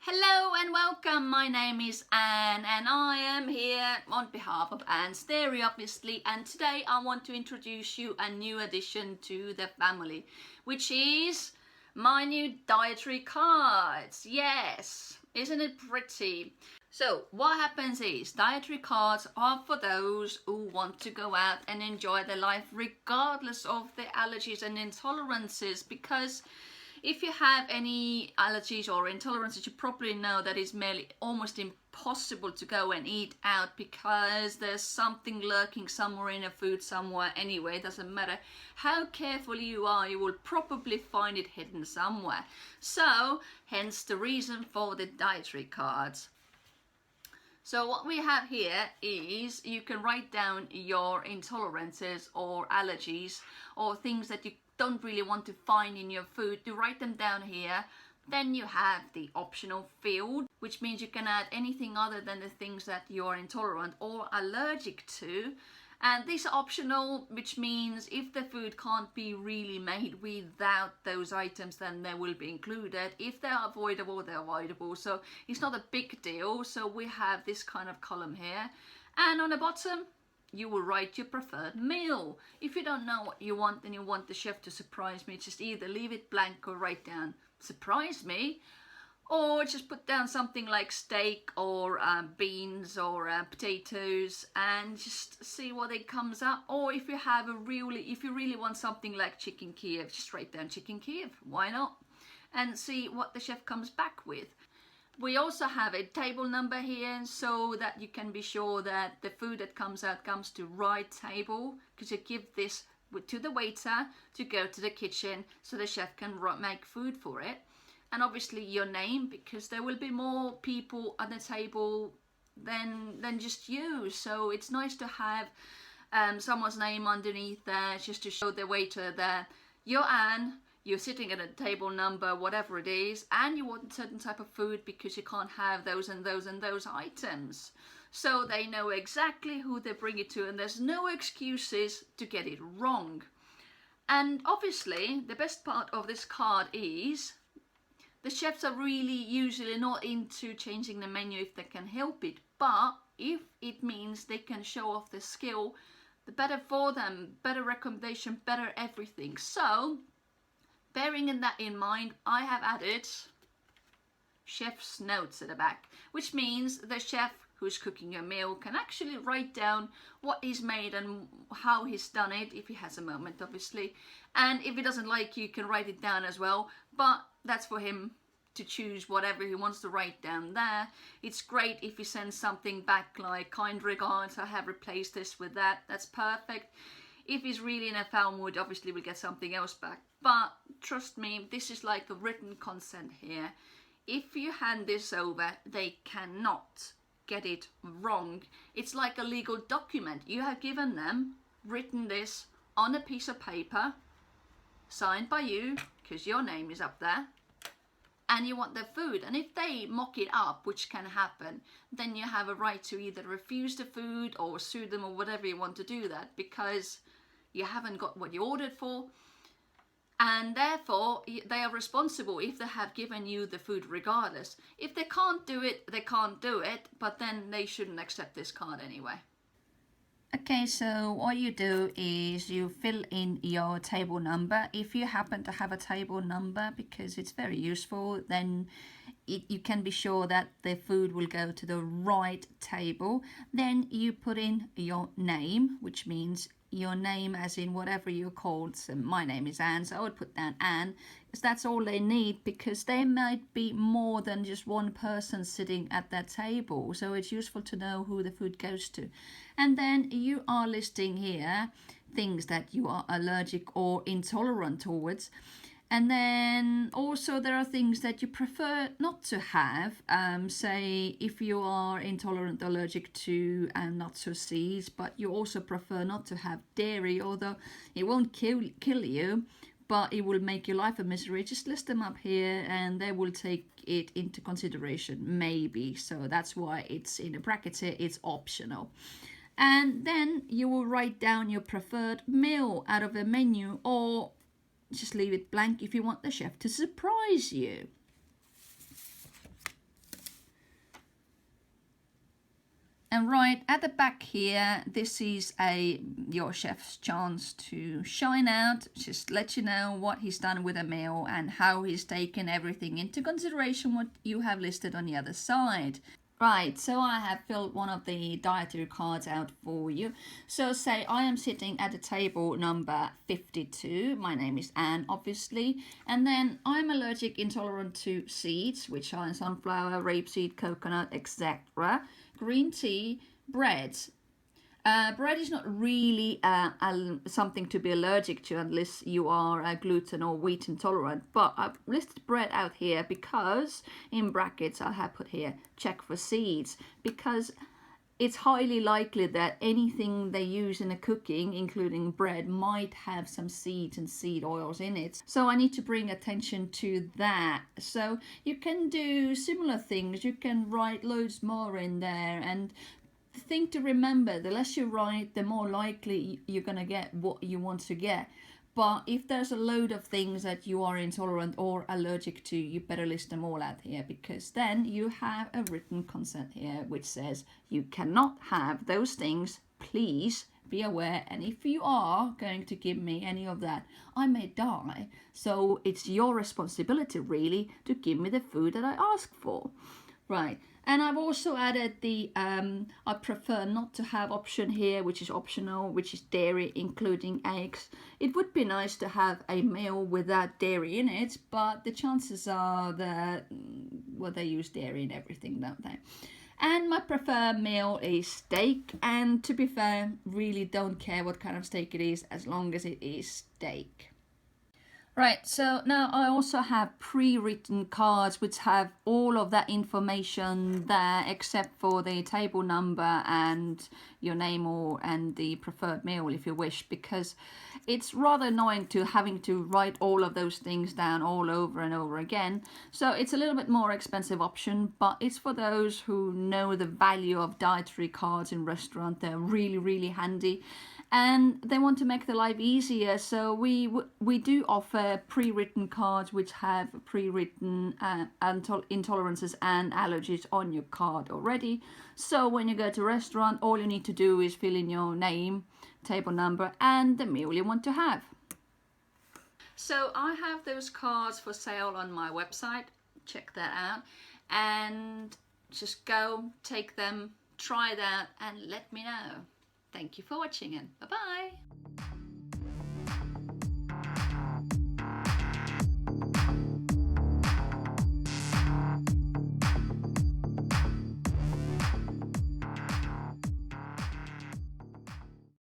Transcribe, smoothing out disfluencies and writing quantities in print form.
Hello and welcome, my name is Anne and I am here on behalf of Anne's Dairy obviously, and today I want to introduce you a new addition to the family, which is my new Dietary Cards. Yes, isn't it pretty? So what happens is Dietary Cards are for those who want to go out and enjoy their life regardless of their allergies and intolerances, because if you have any allergies or intolerances, you probably know that it's merely almost impossible to go and eat out because there's something lurking somewhere in a food somewhere anyway. It doesn't matter how careful you are, you will probably find it hidden somewhere. So, hence the reason for the dietary cards. So what we have here is you can write down your intolerances or allergies or things that you don't really want to find in your food. You write them down here. Then you have the optional field, which means you can add anything other than the things that you're intolerant or allergic to. And these are optional, which means if the food can't be really made without those items, then they will be included. If they're avoidable, they're avoidable. So it's not a big deal. So we have this kind of column here. And on the bottom, you will write your preferred meal. If you don't know what you want and you want the chef to surprise me, just either leave it blank or write down surprise me, or just put down something like steak or beans or potatoes and just see what it comes up. Or if you have if you really want something like chicken Kiev, just write down chicken Kiev, why not? And see what the chef comes back with. We also have a table number here so that you can be sure that the food that comes out comes to right table, because you give this to the waiter to go to the kitchen so the chef can make food for it. And obviously your name, because there will be more people at the table than just you. So it's nice to have someone's name underneath there just to show the waiter that you're Anne, you're sitting at a table number, whatever it is, and you want a certain type of food because you can't have those and those and those items. So they know exactly who they bring it to, and there's no excuses to get it wrong. And obviously, the best part of this card is the chefs are really usually not into changing the menu if they can help it, but if it means they can show off their skill, the better for them, better recommendation, better everything. So, bearing that in mind, I have added chef's notes at the back, which means the chef who's cooking your meal can actually write down what he's made and how he's done it, if he has a moment obviously. And if he doesn't like you can write it down as well, but that's for him to choose whatever he wants to write down there. It's great if he sends something back like kind regards, I have replaced this with that, that's perfect. If he's really in a foul mood, obviously we'll get something else back. But trust me, this is like a written consent here. If you hand this over, they cannot get it wrong. It's like a legal document. You have given them, written this on a piece of paper, signed by you, because your name is up there, and you want their food. And if they mock it up, which can happen, then you have a right to either refuse the food or sue them or whatever you want to do that, because you haven't got what you ordered for. And therefore, they are responsible if they have given you the food regardless. If they can't do it, they can't do it, but then they shouldn't accept this card anyway. Okay, so what you do is you fill in your table number. If you happen to have a table number, because it's very useful, then you can be sure that the food will go to the right table. Then you put in your name, which means your name as in whatever you're called. So my name is Anne, so I would put down Anne, because that's all they need, because there might be more than just one person sitting at that table, so it's useful to know who the food goes to. And then you are listing here things that you are allergic or intolerant towards. And then also there are things that you prefer not to have. Say if you are intolerant, allergic to nuts or seeds, but you also prefer not to have dairy, although it won't kill you, but it will make your life a misery. Just list them up here and they will take it into consideration, maybe. So that's why it's in the brackets here, it's optional. And then you will write down your preferred meal out of a menu, or just leave it blank if you want the chef to surprise you. And right at the back here, this is your chef's chance to shine out, just let you know what he's done with a meal and how he's taken everything into consideration what you have listed on the other side. Right, so I have filled one of the dietary cards out for you. So say I am sitting at the table number 52. My name is Anne, obviously. And then I'm allergic, intolerant to seeds, which are sunflower, rapeseed, coconut, etc. Green tea, breads. Bread is not really something to be allergic to unless you are gluten or wheat intolerant, but I've listed bread out here because in brackets I have put here check for seeds, because it's highly likely that anything they use in a cooking, including bread, might have some seeds and seed oils in it. So I need to bring attention to that. So you can do similar things, you can write loads more in there, and the thing to remember, the less you write, the more likely you're going to get what you want to get. But if there's a load of things that you are intolerant or allergic to, you better list them all out here, because then you have a written consent here which says you cannot have those things. Please be aware, and if you are going to give me any of that, I may die. So it's your responsibility really to give me the food that I ask for. Right, and I've also added the I prefer not to have option here, which is optional, which is dairy, including eggs. It would be nice to have a meal without dairy in it, but the chances are that, well, they use dairy in everything, don't they? And my preferred meal is steak, and to be fair, really don't care what kind of steak it is as long as it is steak. Right, so now I also have pre-written cards which have all of that information there except for the table number and your name and the preferred meal if you wish, because it's rather annoying to having to write all of those things down all over and over again. So it's a little bit more expensive option, but it's for those who know the value of dietary cards in restaurant. They're really, really handy. And they want to make the life easier, so we do offer pre-written cards which have pre-written intolerances and allergies on your card already. So when you go to a restaurant, all you need to do is fill in your name, table number, and the meal you want to have. So I have those cards for sale on my website. Check that out, and just go, take them, try that, and let me know. Thank you for watching, and bye-bye.